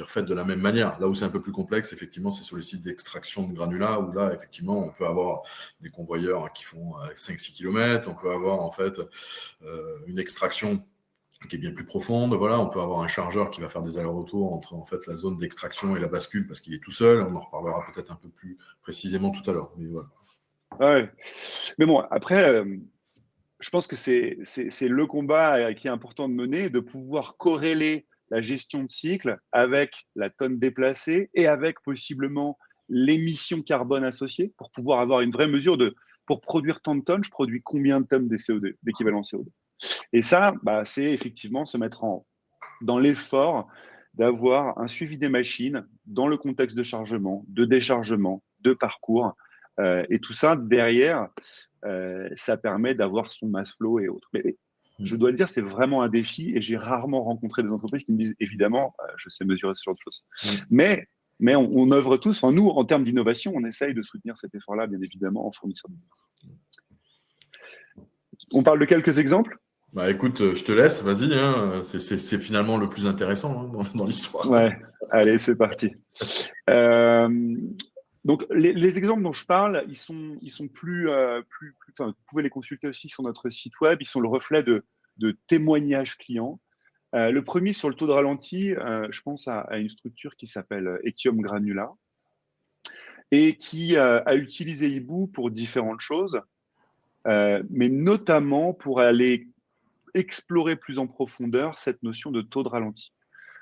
faite de la même manière. Là où c'est un peu plus complexe, effectivement, c'est sur les sites d'extraction de granulats, où là, effectivement, on peut avoir des convoyeurs qui font 5-6 km, on peut avoir en fait une extraction qui est bien plus profonde. Voilà, on peut avoir un chargeur qui va faire des allers-retours entre en fait la zone d'extraction et la bascule parce qu'il est tout seul. On en reparlera peut-être un peu plus précisément tout à l'heure. Mais voilà.
Ouais. Mais bon, après, je pense que c'est le combat qui est important de mener, de pouvoir corréler la gestion de cycle avec la tonne déplacée et avec possiblement l'émission carbone associée pour pouvoir avoir une vraie mesure de pour produire tant de tonnes, je produis combien de tonnes de CO2, d'équivalent CO2. Et ça, c'est effectivement se mettre dans l'effort d'avoir un suivi des machines dans le contexte de chargement, de déchargement, de parcours. Et tout ça, derrière, ça permet d'avoir son mass flow et autres. Mais Je dois le dire, c'est vraiment un défi et j'ai rarement rencontré des entreprises qui me disent évidemment, je sais mesurer ce genre de choses. Mais on œuvre tous, enfin, nous, en termes d'innovation, on essaye de soutenir cet effort-là, bien évidemment, en fournissant. On parle de quelques exemples.
Bah écoute, je te laisse, vas-y, hein, c'est finalement le plus intéressant hein, dans l'histoire.
Ouais, allez, c'est parti. Donc, les exemples dont je parle, ils sont plus, enfin, vous pouvez les consulter aussi sur notre site web, ils sont le reflet de témoignages clients. Le premier, sur le taux de ralenti, je pense à une structure qui s'appelle Echium Granula et qui a utilisé Hibou pour différentes choses, mais notamment pour aller explorer plus en profondeur cette notion de taux de ralenti.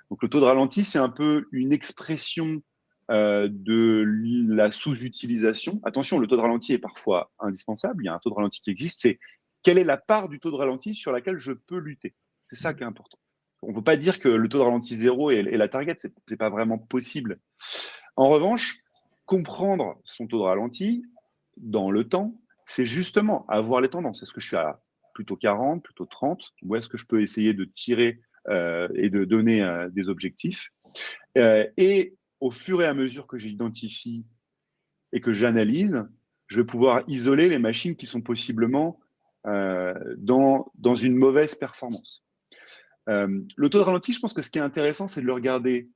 Donc, le taux de ralenti, c'est un peu une expression de la sous-utilisation. Attention, le taux de ralenti est parfois indispensable. Il y a un taux de ralenti qui existe. C'est quelle est la part du taux de ralenti sur laquelle je peux lutter. C'est ça qui est important. On ne peut pas dire que le taux de ralenti zéro est la target. Ce n'est pas vraiment possible. En revanche, comprendre son taux de ralenti dans le temps, c'est justement avoir les tendances. Est-ce que je suis à plutôt 40, plutôt 30, ou est-ce que je peux essayer de tirer et de donner des objectifs. Et au fur et à mesure que j'identifie et que j'analyse, je vais pouvoir isoler les machines qui sont possiblement dans une mauvaise performance. Le taux de ralenti, je pense que ce qui est intéressant, c'est de le regarder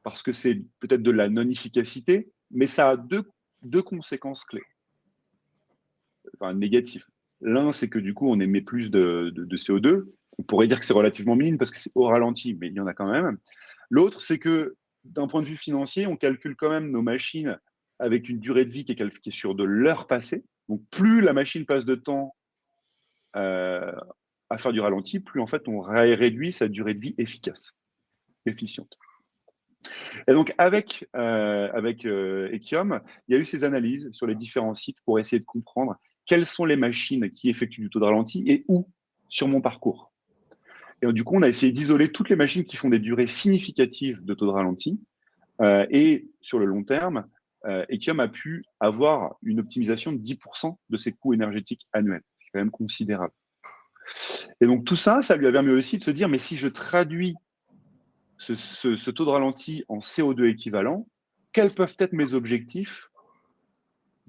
parce que c'est peut-être de la non-efficacité, mais ça a deux conséquences clés, enfin négatives. L'un, c'est que du coup, on émet plus de CO2. On pourrait dire que c'est relativement minime parce que c'est au ralenti, mais il y en a quand même. L'autre, c'est que d'un point de vue financier, on calcule quand même nos machines avec une durée de vie qui est sur de l'heure passée. Donc, plus la machine passe de temps à faire du ralenti, plus en fait on réduit sa durée de vie efficiente. Et donc, avec Echium, il y a eu ces analyses sur les différents sites pour essayer de comprendre quelles sont les machines qui effectuent du taux de ralenti et où sur mon parcours. Et du coup, on a essayé d'isoler toutes les machines qui font des durées significatives de taux de ralenti. Et sur le long terme, Echium a pu avoir une optimisation de 10% de ses coûts énergétiques annuels. C'est quand même considérable. Et donc, tout ça, ça lui a permis aussi de se dire, mais si je traduis ce taux de ralenti en CO2 équivalent, quels peuvent être mes objectifs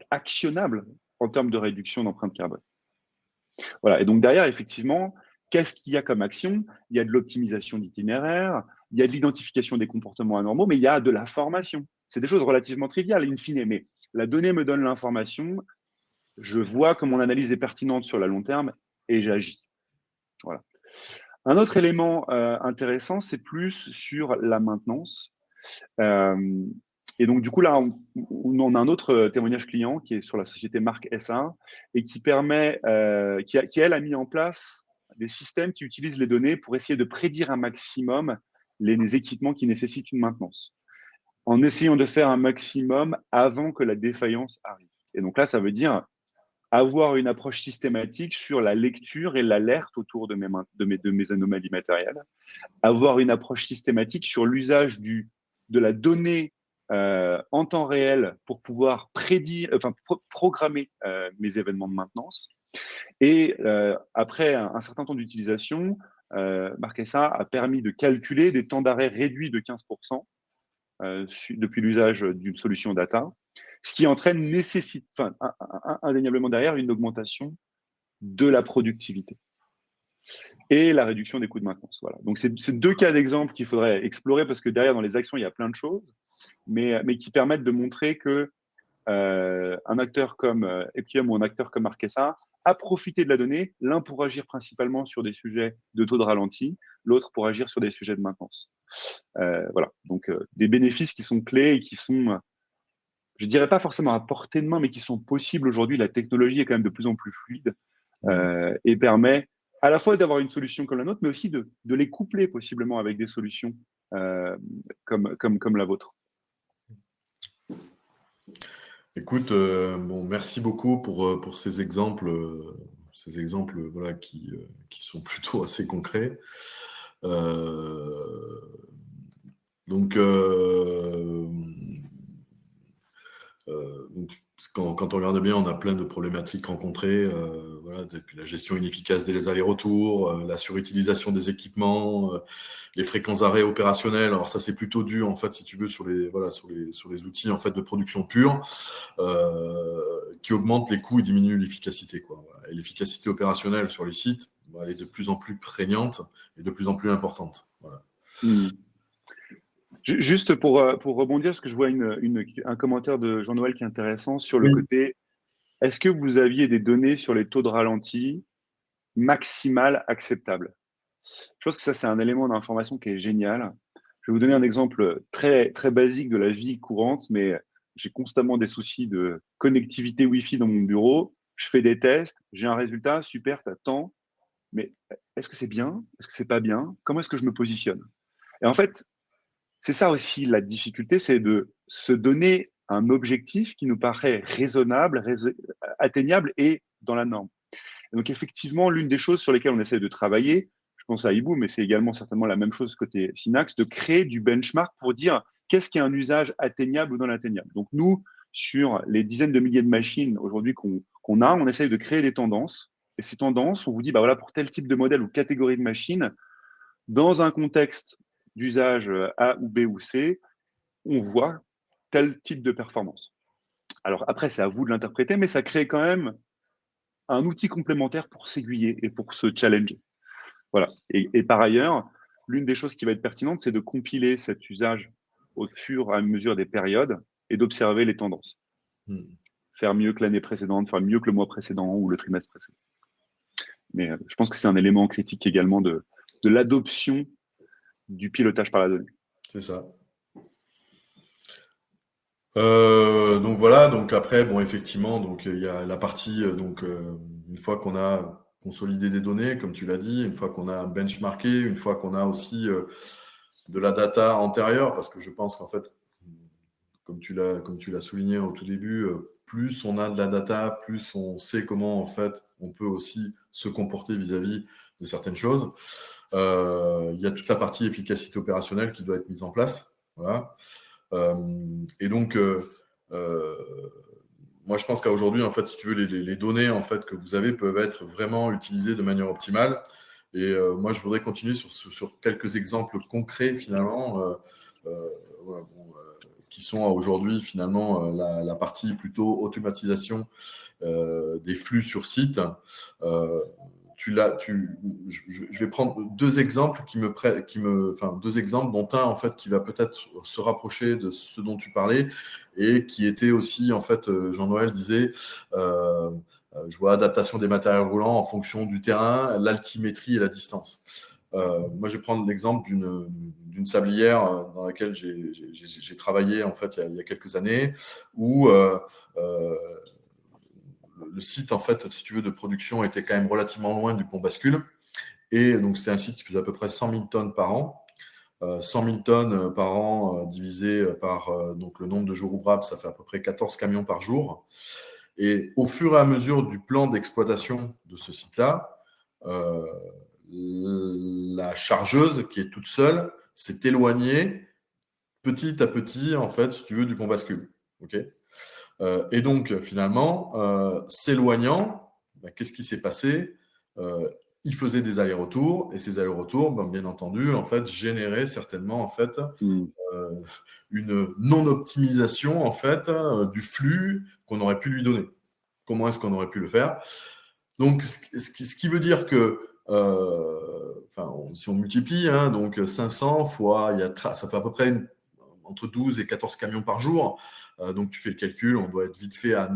actionnables en termes de réduction d'empreinte carbone? Voilà. Et donc, derrière, effectivement, qu'est-ce qu'il y a comme action? Il y a de l'optimisation d'itinéraire, il y a de l'identification des comportements anormaux, mais il y a de la formation. C'est des choses relativement triviales, in fine, mais la donnée me donne l'information, je vois que mon analyse est pertinente sur le long terme et j'agis. Voilà. Un autre élément intéressant, c'est plus sur la maintenance. Et donc, du coup, là, on a un autre témoignage client qui est sur la société Marc SA et qui permet, qui elle, a mis en place des systèmes qui utilisent les données pour essayer de prédire un maximum les équipements qui nécessitent une maintenance, en essayant de faire un maximum avant que la défaillance arrive. Et donc là, ça veut dire avoir une approche systématique sur la lecture et l'alerte autour de mes anomalies matérielles, avoir une approche systématique sur l'usage de la donnée en temps réel pour pouvoir programmer mes événements de maintenance. Et après un certain temps d'utilisation, Marquesa a permis de calculer des temps d'arrêt réduits de 15% depuis l'usage d'une solution data, ce qui entraîne indéniablement derrière une augmentation de la productivité et la réduction des coûts de maintenance. Voilà. Donc, c'est deux cas d'exemple qu'il faudrait explorer parce que derrière, dans les actions, il y a plein de choses, mais qui permettent de montrer que un acteur comme Epium ou un acteur comme Marquesa a profité de la donnée, l'un pour agir principalement sur des sujets de taux de ralenti, l'autre pour agir sur des sujets de maintenance. Voilà. Donc, des bénéfices qui sont clés et qui sont, je dirais pas forcément à portée de main, mais qui sont possibles aujourd'hui. La technologie est quand même de plus en plus fluide et permet à la fois d'avoir une solution comme la nôtre, mais aussi de les coupler possiblement avec des solutions comme la vôtre.
Écoute, bon, merci beaucoup pour ces exemples voilà, qui sont plutôt assez concrets. Donc, Donc, quand on regarde bien, on a plein de problématiques rencontrées, voilà, depuis la gestion inefficace des allers-retours, la surutilisation des équipements, les fréquents arrêts opérationnels. Alors ça, c'est plutôt dû, en fait, si tu veux, sur les outils en fait de production pure, qui augmentent les coûts et diminuent l'efficacité, quoi. Voilà. Et l'efficacité opérationnelle sur les sites, elle est de plus en plus prégnante et de plus en plus importante. Voilà.
Juste pour rebondir, parce que je vois un commentaire de Jean-Noël qui est intéressant sur le côté, est-ce que vous aviez des données sur les taux de ralenti maximal acceptables? Je pense que ça, c'est un élément d'information qui est génial. Je vais vous donner un exemple très, très basique de la vie courante, mais j'ai constamment des soucis de connectivité Wi-Fi dans mon bureau. Je fais des tests, j'ai un résultat, super, t'attends. Mais est-ce que c'est bien? Est-ce que c'est pas bien? Comment est-ce que je me positionne? Et en fait, c'est ça aussi la difficulté, c'est de se donner un objectif qui nous paraît raisonnable, atteignable et dans la norme. Et donc effectivement, l'une des choses sur lesquelles on essaie de travailler, je pense à Hibou, mais c'est également certainement la même chose côté Synax, de créer du benchmark pour dire qu'est-ce qui est un usage atteignable ou non atteignable. Donc nous, sur les dizaines de milliers de machines aujourd'hui qu'on a, on essaye de créer des tendances. Et ces tendances, on vous dit, bah voilà, pour tel type de modèle ou catégorie de machine, dans un contexte d'usage A ou B ou C, on voit tel type de performance. Alors après, c'est à vous de l'interpréter, mais ça crée quand même un outil complémentaire pour s'aiguiller et pour se challenger. Voilà. Et par ailleurs, l'une des choses qui va être pertinente, c'est de compiler cet usage au fur et à mesure des périodes et d'observer les tendances. Faire mieux que l'année précédente, faire mieux que le mois précédent ou le trimestre précédent. Mais je pense que c'est un élément critique également de l'adoption du pilotage par la donnée.
C'est ça. Donc voilà, donc après, bon, effectivement, donc il y a la partie, une fois qu'on a consolidé des données, comme tu l'as dit, une fois qu'on a benchmarké, une fois qu'on a aussi de la data antérieure, parce que je pense qu'en fait, comme tu l'as souligné au tout début, plus on a de la data, plus on sait comment en fait on peut aussi se comporter vis-à-vis de certaines choses. Il y a toute la partie efficacité opérationnelle qui doit être mise en place. Voilà. Et donc, moi, je pense qu'aujourd'hui, en fait, si tu veux, les données en fait, que vous avez peuvent être vraiment utilisées de manière optimale. Et moi, je voudrais continuer sur quelques exemples concrets, finalement, voilà, qui sont aujourd'hui, finalement, la partie plutôt automatisation des flux sur site. Je vais prendre deux exemples deux exemples dont un en fait qui va peut-être se rapprocher de ce dont tu parlais et qui était aussi en fait Jean-Noël disait je vois adaptation des matériels roulants en fonction du terrain, l'altimétrie et la distance. Moi, je vais prendre l'exemple d'une sablière dans laquelle j'ai travaillé en fait il y a quelques années où le site, en fait, si tu veux, de production était quand même relativement loin du pont bascule. Et donc, c'est un site qui faisait à peu près 100 000 tonnes par an. 100 000 tonnes par an divisé par donc le nombre de jours ouvrables, ça fait à peu près 14 camions par jour. Et au fur et à mesure du plan d'exploitation de ce site-là, la chargeuse, qui est toute seule, s'est éloignée petit à petit, en fait, si tu veux, du pont bascule. Okay, et donc, finalement, s'éloignant, qu'est-ce qui s'est passé? Il faisait des allers-retours, et ces allers-retours, bien entendu, en fait, généraient certainement en fait, une non-optimisation en fait, du flux qu'on aurait pu lui donner. Comment est-ce qu'on aurait pu le faire? Donc, ce qui veut dire que, si on multiplie, donc 500 fois, ça fait à peu près entre 12 et 14 camions par jour. Donc, tu fais le calcul, on doit être vite fait à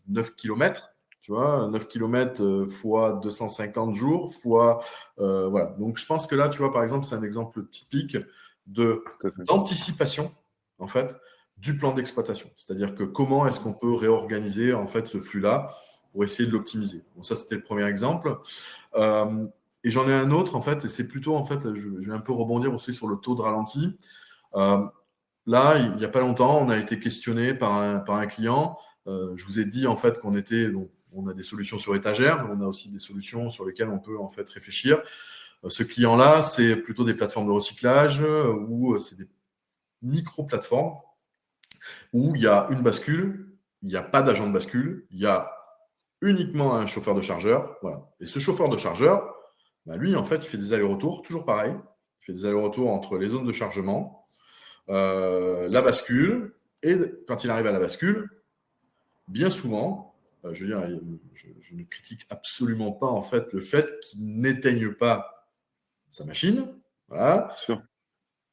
9 km. Tu vois, 9 km fois 250 jours, fois. Voilà. Donc, je pense que là, tu vois, par exemple, c'est un exemple typique d'anticipation, en fait, du plan d'exploitation. C'est-à-dire que comment est-ce qu'on peut réorganiser, en fait, ce flux-là pour essayer de l'optimiser. Bon, ça, c'était le premier exemple. Et j'en ai un autre, en fait, et c'est plutôt, en fait, je vais un peu rebondir aussi sur le taux de ralenti. Là, il n'y a pas longtemps, on a été questionné par un client. Je vous ai dit en fait qu'on on a des solutions sur étagère, mais on a aussi des solutions sur lesquelles on peut en fait réfléchir. Ce client-là, c'est plutôt des plateformes de recyclage ou c'est des micro-plateformes où il y a une bascule il n'y a pas d'agent de bascule, il y a uniquement un chauffeur de chargeur. Voilà. Et ce chauffeur de chargeur, bah, lui, en fait, il fait des allers-retours, toujours pareil. Il fait des allers-retours entre les zones de chargement, la bascule, et quand il arrive à la bascule, bien souvent, je veux dire, je ne critique absolument pas en fait le fait qu'il n'éteigne pas sa machine. Voilà.
Sûr.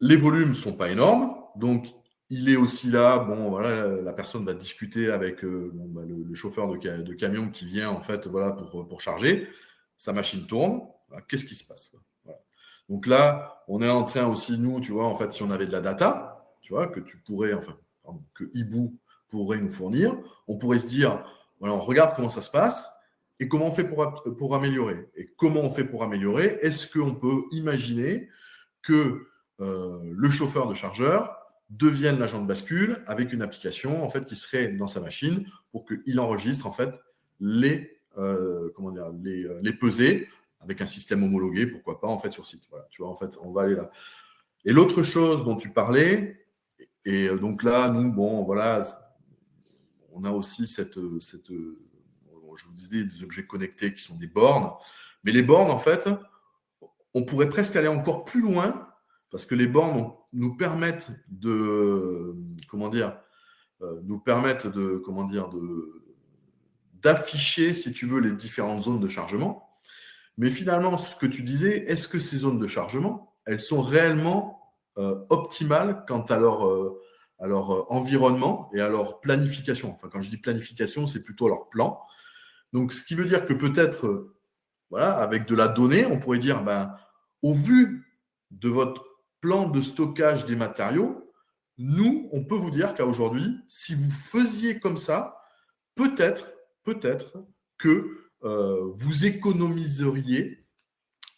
Les volumes ne sont pas énormes, donc il est aussi là. Bon, voilà, la personne va discuter avec le chauffeur de camion qui vient en fait, voilà, pour charger. Sa machine tourne. Voilà, qu'est-ce qui se passe? Voilà. Donc là, on est en train aussi, nous, tu vois, en fait, si on avait de la data, tu vois, que tu pourrais, enfin, pardon, que Hibou pourrait nous fournir, on pourrait se dire, voilà, on regarde comment ça se passe et comment on fait pour améliorer. Et comment on fait pour améliorer? Est-ce qu'on peut imaginer que le chauffeur de chargeur devienne l'agent de bascule avec une application en fait qui serait dans sa machine pour qu'il enregistre en fait les les pesées avec un système homologué, pourquoi pas en fait sur site. Voilà, tu vois, en fait, on va aller là. Et l'autre chose dont tu parlais, et donc là, nous, bon, voilà, on a aussi je vous disais, des objets connectés qui sont des bornes, mais les bornes, en fait, on pourrait presque aller encore plus loin parce que les bornes nous permettent d'afficher, si tu veux, les différentes zones de chargement. Mais finalement, ce que tu disais, est-ce que ces zones de chargement, elles sont réellement optimales quant à leur environnement et à leur planification? Enfin, quand je dis planification, c'est plutôt leur plan. Donc, ce qui veut dire que peut-être, voilà, avec de la donnée, on pourrait dire, ben, au vu de votre plan de stockage des matériaux, nous, on peut vous dire qu'à aujourd'hui, si vous faisiez comme ça, peut-être que vous économiseriez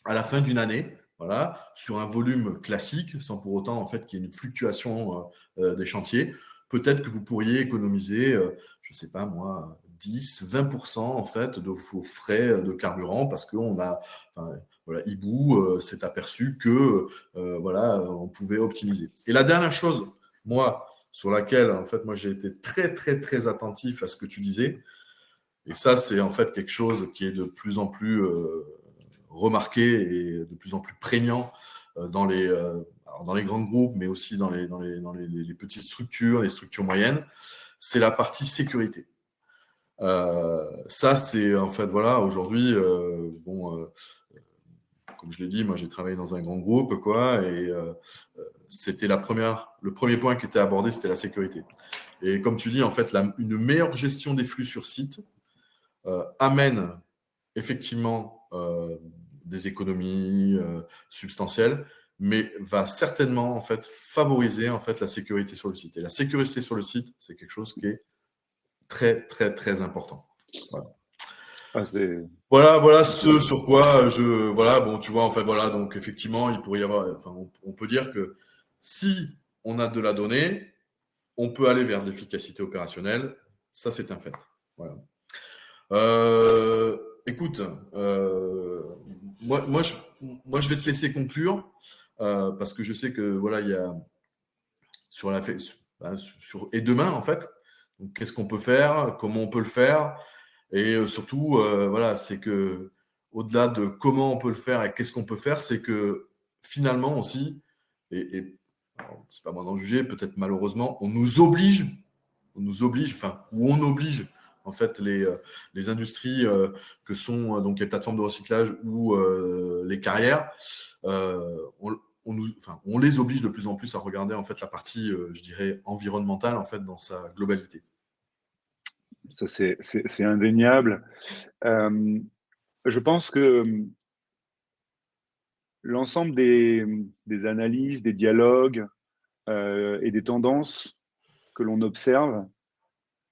à la fin d'une année, voilà, sur un volume classique, sans pour autant en fait qu'il y ait une fluctuation des chantiers. Peut-être que vous pourriez économiser, je ne sais pas moi, 10-20% en fait de vos frais de carburant parce qu'on a, enfin, voilà, Hibou s'est aperçu que voilà, on pouvait optimiser. Et la dernière chose, moi, sur laquelle en fait moi j'ai été très très très attentif à ce que tu disais, et ça c'est en fait quelque chose qui est de plus en plus remarqué et de plus en plus prégnant dans les grands groupes, mais aussi dans les petites structures, les structures moyennes, c'est la partie sécurité. Ça, c'est en fait, voilà, aujourd'hui, comme je l'ai dit, moi j'ai travaillé dans un grand groupe, quoi, et c'était le premier point qui était abordé, c'était la sécurité. Et comme tu dis, en fait, une meilleure gestion des flux sur site amène effectivement des économies substantielles, mais va certainement en fait favoriser en fait la sécurité sur le site. Et la sécurité sur le site, c'est quelque chose qui est très très très important. Voilà.
Ah,
Voilà ce sur quoi voilà, bon, tu vois, en fait, voilà, donc effectivement, il pourrait y avoir, enfin, on peut dire que si on a de la donnée, on peut aller vers de l'efficacité opérationnelle. Ça, c'est un fait. Voilà. Écoute, moi, je vais te laisser conclure parce que je sais que voilà, il y a et demain en fait. Donc, qu'est-ce qu'on peut faire, comment on peut le faire, et surtout, voilà, c'est que au-delà de comment on peut le faire et qu'est-ce qu'on peut faire, c'est que finalement aussi, et c'est pas moi d'en juger, peut-être malheureusement, on nous oblige, enfin, ou on oblige en fait les industries que sont donc les plateformes de recyclage ou les carrières, on les oblige de plus en plus à regarder en fait la partie, je dirais, environnementale en fait dans sa globalité.
Ça, c'est indéniable. Je pense que l'ensemble des analyses, des dialogues et des tendances que l'on observe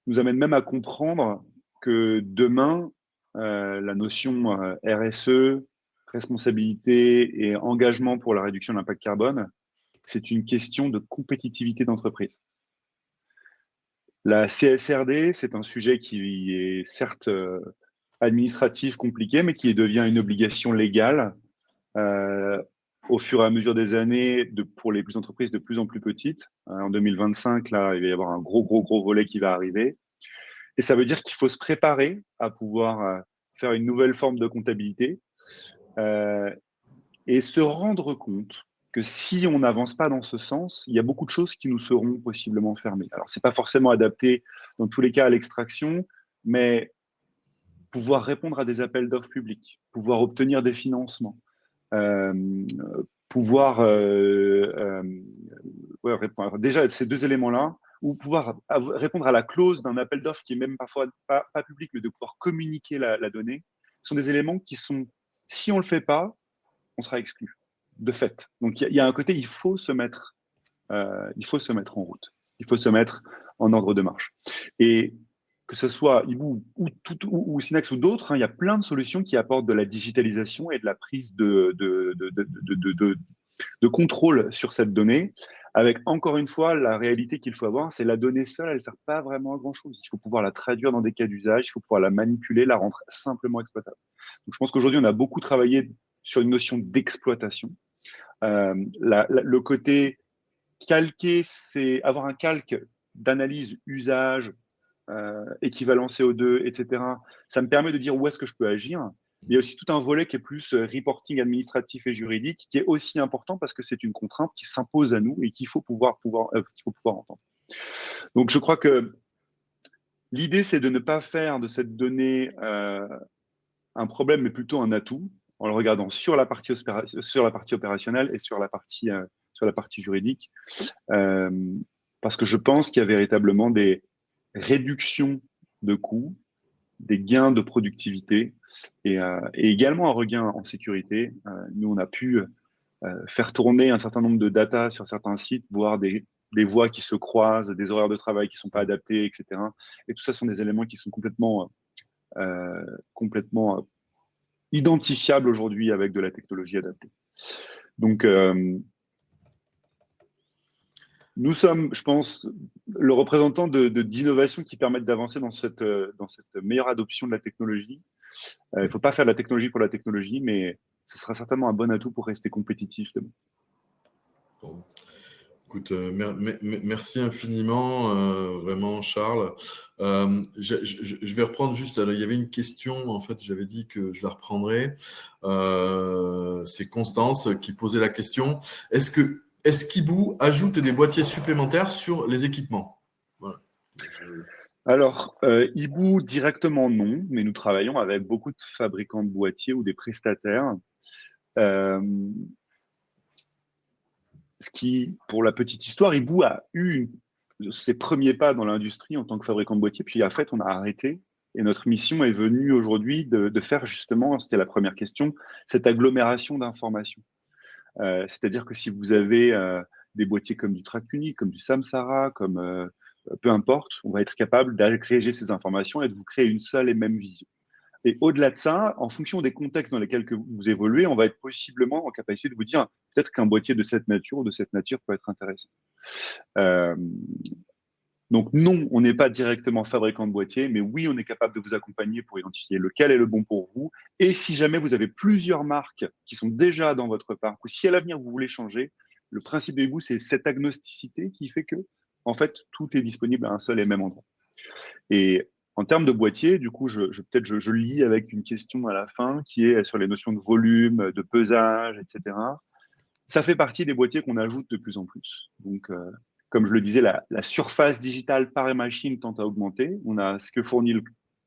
nous amène même à comprendre que demain, la notion RSE, responsabilité et engagement pour la réduction de l'impact carbone, c'est une question de compétitivité d'entreprise. La CSRD, c'est un sujet qui est certes administratif compliqué, mais qui devient une obligation légale au fur et à mesure des années pour les entreprises de plus en plus petites. En 2025, là, il va y avoir un gros volet qui va arriver. Et ça veut dire qu'il faut se préparer à pouvoir faire une nouvelle forme de comptabilité et se rendre compte que si on n'avance pas dans ce sens, il y a beaucoup de choses qui nous seront possiblement fermées. Alors, ce n'est pas forcément adapté dans tous les cas à l'extraction, mais pouvoir répondre à des appels d'offres publics, pouvoir obtenir des financements, euh, pouvoir répondre. Déjà, ces deux éléments-là, ou pouvoir répondre à la clause d'un appel d'offres qui est même parfois pas public, mais de pouvoir communiquer la donnée, sont des éléments qui sont, si on ne le fait pas, on sera exclu, de fait. Donc, il y a un côté, il faut se mettre en route. Il faut se mettre en ordre de marche. Et que ce soit Hibou ou Synax ou d'autres, il y a plein de solutions qui apportent de la digitalisation et de la prise de contrôle sur cette donnée. Avec, encore une fois, la réalité qu'il faut avoir, c'est la donnée seule, elle ne sert pas vraiment à grand-chose. Il faut pouvoir la traduire dans des cas d'usage, il faut pouvoir la manipuler, la rendre simplement exploitable. Donc, je pense qu'aujourd'hui, on a beaucoup travaillé sur une notion d'exploitation. Le côté calquer, c'est avoir un calque d'analyse usage, équivalent CO2, etc. Ça me permet de dire où est-ce que je peux agir. Il y a aussi tout un volet qui est plus reporting administratif et juridique, qui est aussi important parce que c'est une contrainte qui s'impose à nous et qu'il faut pouvoir entendre. Donc, je crois que l'idée, c'est de ne pas faire de cette donnée un problème, mais plutôt un atout, en le regardant sur la partie opérationnelle et sur la partie juridique. Parce que je pense qu'il y a véritablement des réductions de coûts, des gains de productivité et également un regain en sécurité. Nous, on a pu faire tourner un certain nombre de data sur certains sites, voir des voies qui se croisent, des horaires de travail qui ne sont pas adaptés, etc. Et tout ça sont des éléments qui sont complètement identifiables aujourd'hui avec de la technologie adaptée. Donc, nous sommes, je pense, le représentant d'innovations qui permettent d'avancer dans cette meilleure adoption de la technologie. Il ne faut pas faire de la technologie pour la technologie, mais ce sera certainement un bon atout pour rester compétitif demain.
Bon. Écoute, merci infiniment, vraiment, Charles. Je vais reprendre juste, il y avait une question, en fait, j'avais dit que je la reprendrai. C'est Constance qui posait la question. Est-ce qu'Hibou ajoute des boîtiers supplémentaires sur les équipements? Voilà.
Alors, Hibou, directement non, mais nous travaillons avec beaucoup de fabricants de boîtiers ou des prestataires. Ce qui, pour la petite histoire, Hibou a eu ses premiers pas dans l'industrie en tant que fabricant de boîtiers, puis en fait, on a arrêté. Et notre mission est venue aujourd'hui de faire justement, c'était la première question, cette agglomération d'informations. C'est-à-dire que si vous avez des boîtiers comme du Track-Unique, comme du Samsara, comme peu importe, on va être capable d'agréger ces informations et de vous créer une seule et même vision. Et au-delà de ça, en fonction des contextes dans lesquels vous évoluez, on va être possiblement en capacité de vous dire peut-être qu'un boîtier de cette nature ou de cette nature peut être intéressant. Donc non, on n'est pas directement fabricant de boîtiers, mais oui, on est capable de vous accompagner pour identifier lequel est le bon pour vous. Et si jamais vous avez plusieurs marques qui sont déjà dans votre parc, ou si à l'avenir vous voulez changer, le principe de Hibou, c'est cette agnosticité qui fait que, en fait, tout est disponible à un seul et même endroit. Et en termes de boîtier, du coup, je lis avec une question à la fin qui est sur les notions de volume, de pesage, etc. Ça fait partie des boîtiers qu'on ajoute de plus en plus. Donc, comme je le disais, la surface digitale par machine tend à augmenter. On a ce que fournit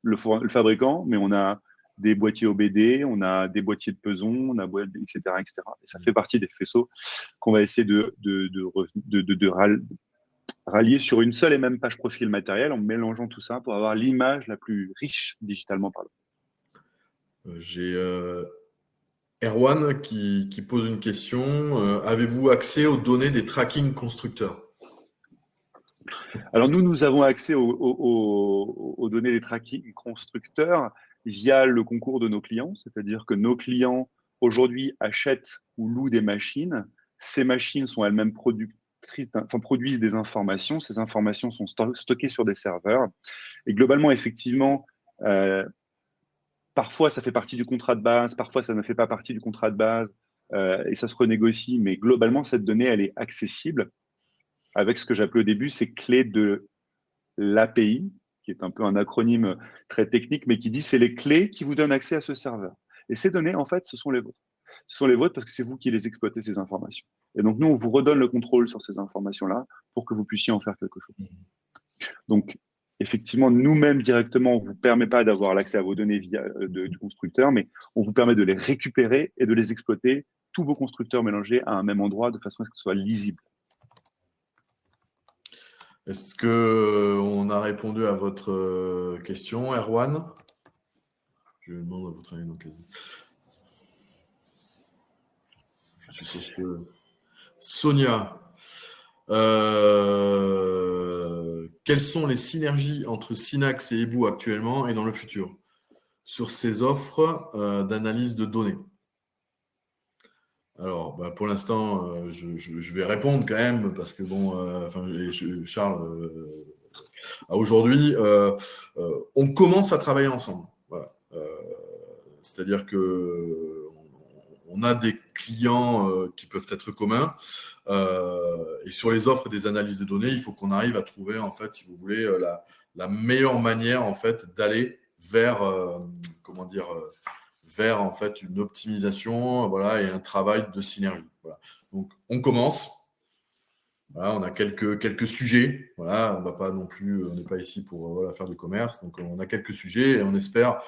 le fabricant, mais on a des boîtiers OBD, on a des boîtiers de peson, on a etc., etc. Et ça fait partie des faisceaux qu'on va essayer de rallier sur une seule et même page profil matériel en mélangeant tout ça pour avoir l'image la plus riche digitalement parlant.
J'ai Erwan qui pose une question. Avez-vous accès aux données des tracking constructeurs?
Alors nous avons accès aux données des tracking constructeurs via le concours de nos clients, c'est-à-dire que nos clients aujourd'hui achètent ou louent des machines. Ces machines sont elles-mêmes produisent des informations. Ces informations sont stockées sur des serveurs. Et globalement, effectivement, parfois ça fait partie du contrat de base, parfois ça ne fait pas partie du contrat de base, et ça se renégocie. Mais globalement, cette donnée, elle est accessible avec ce que j'appelais au début ces clés de l'API, qui qui est un peu un acronyme très technique, mais qui dit c'est les clés qui vous donnent accès à ce serveur. Et ces données, en fait, ce sont les vôtres. Ce sont les vôtres parce que c'est vous qui les exploitez, ces informations. Et donc, nous, on vous redonne le contrôle sur ces informations-là pour que vous puissiez en faire quelque chose. Donc, effectivement, nous-mêmes, directement, on ne vous permet pas d'avoir l'accès à vos données via du constructeur, mais on vous permet de les récupérer et de les exploiter, tous vos constructeurs mélangés à un même endroit, de façon à ce que ce soit lisible.
Est-ce qu'on a répondu à votre question, Erwan? Je demande à votre avis dans quel... Je suppose que... Sonia, quelles sont les synergies entre Synax et Ebou actuellement et dans le futur sur ces offres d'analyse de données? Alors, pour l'instant, je vais répondre quand même parce que bon, Charles, aujourd'hui, on commence à travailler ensemble. Voilà. C'est-à-dire que on a des clients qui peuvent être communs et sur les offres des analyses de données, il faut qu'on arrive à trouver en fait, si vous voulez, la meilleure manière en fait d'aller vers comment dire vers en fait une optimisation, voilà, et un travail de synergie. Voilà. Donc on commence. Voilà, on a quelques sujets. Voilà, on va pas non plus, on n'est pas ici pour voilà, faire du commerce. Donc on a quelques sujets et on espère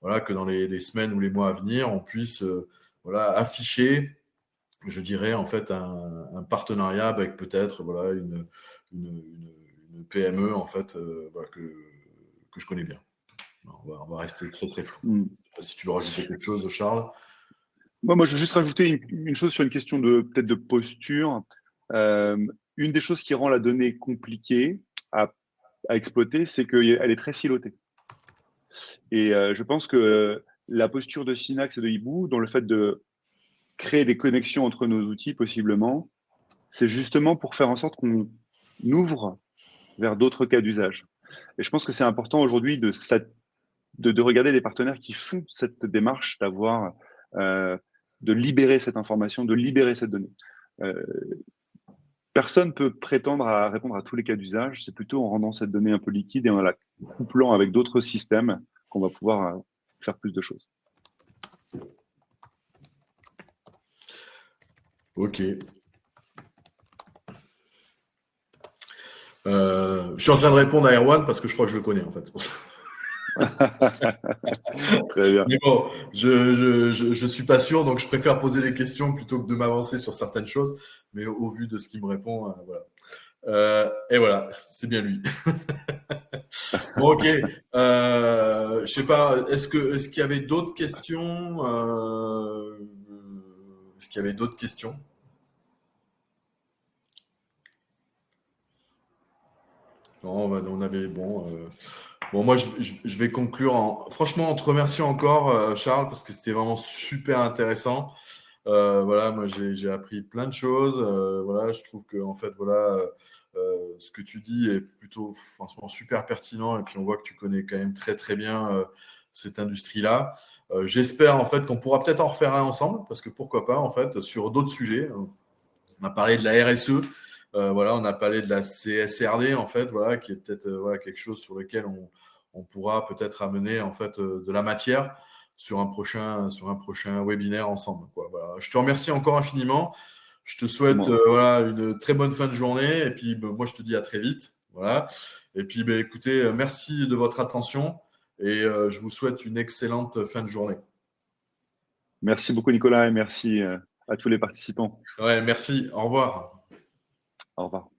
voilà, que dans les semaines ou les mois à venir, on puisse voilà, afficher, je dirais, en fait, un partenariat avec peut-être voilà, une PME en fait, voilà, que je connais bien. On va rester très très flou. Je ne sais pas si tu veux rajouter quelque chose, Charles.
Moi, je veux juste rajouter une chose sur une question de peut-être de posture. Une des choses qui rend la donnée compliquée à exploiter, c'est qu'elle est très silotée. Et je pense que la posture de Synax et de Hibou, dans le fait de créer des connexions entre nos outils, possiblement, c'est justement pour faire en sorte qu'on ouvre vers d'autres cas d'usage. Et je pense que c'est important aujourd'hui de regarder des partenaires qui font cette démarche d'avoir, de libérer cette information, de libérer cette donnée. Personne ne peut prétendre à répondre à tous les cas d'usage. C'est plutôt en rendant cette donnée un peu liquide et en la couplant avec d'autres systèmes qu'on va pouvoir faire plus de choses.
Ok. Je suis en train de répondre à Erwan parce que je crois que je le connais en fait.
Très bien.
Mais bon, je suis pas sûr, donc je préfère poser des questions plutôt que de m'avancer sur certaines choses. Mais au vu de ce qu'il me répond, voilà. Et voilà, c'est bien lui. Bon, ok. Je sais pas. Est-ce qu'il y avait d'autres questions Est-ce qu'il y avait d'autres questions? Non, on avait bon. Bon, moi, je vais conclure franchement, en te remerciant encore, Charles, parce que c'était vraiment super intéressant. Voilà, moi, j'ai appris plein de choses. Voilà, je trouve que, en fait, voilà, ce que tu dis est plutôt, franchement, super pertinent. Et puis, on voit que tu connais quand même très, très bien cette industrie-là. J'espère, en fait, qu'on pourra peut-être en refaire un ensemble, parce que pourquoi pas, en fait, sur d'autres sujets. On a parlé de la RSE. Voilà, on a parlé de la CSRD en fait, voilà, qui est peut-être voilà, quelque chose sur lequel on pourra peut-être amener en fait de la matière sur un prochain webinaire ensemble. Quoi. Voilà. Je te remercie encore infiniment. Je te souhaite voilà, une très bonne fin de journée et puis moi je te dis à très vite. Voilà. Et puis écoutez, merci de votre attention et je vous souhaite une excellente fin de journée.
Merci beaucoup Nicolas et merci à tous les participants.
Ouais, merci. Au revoir.
Au revoir.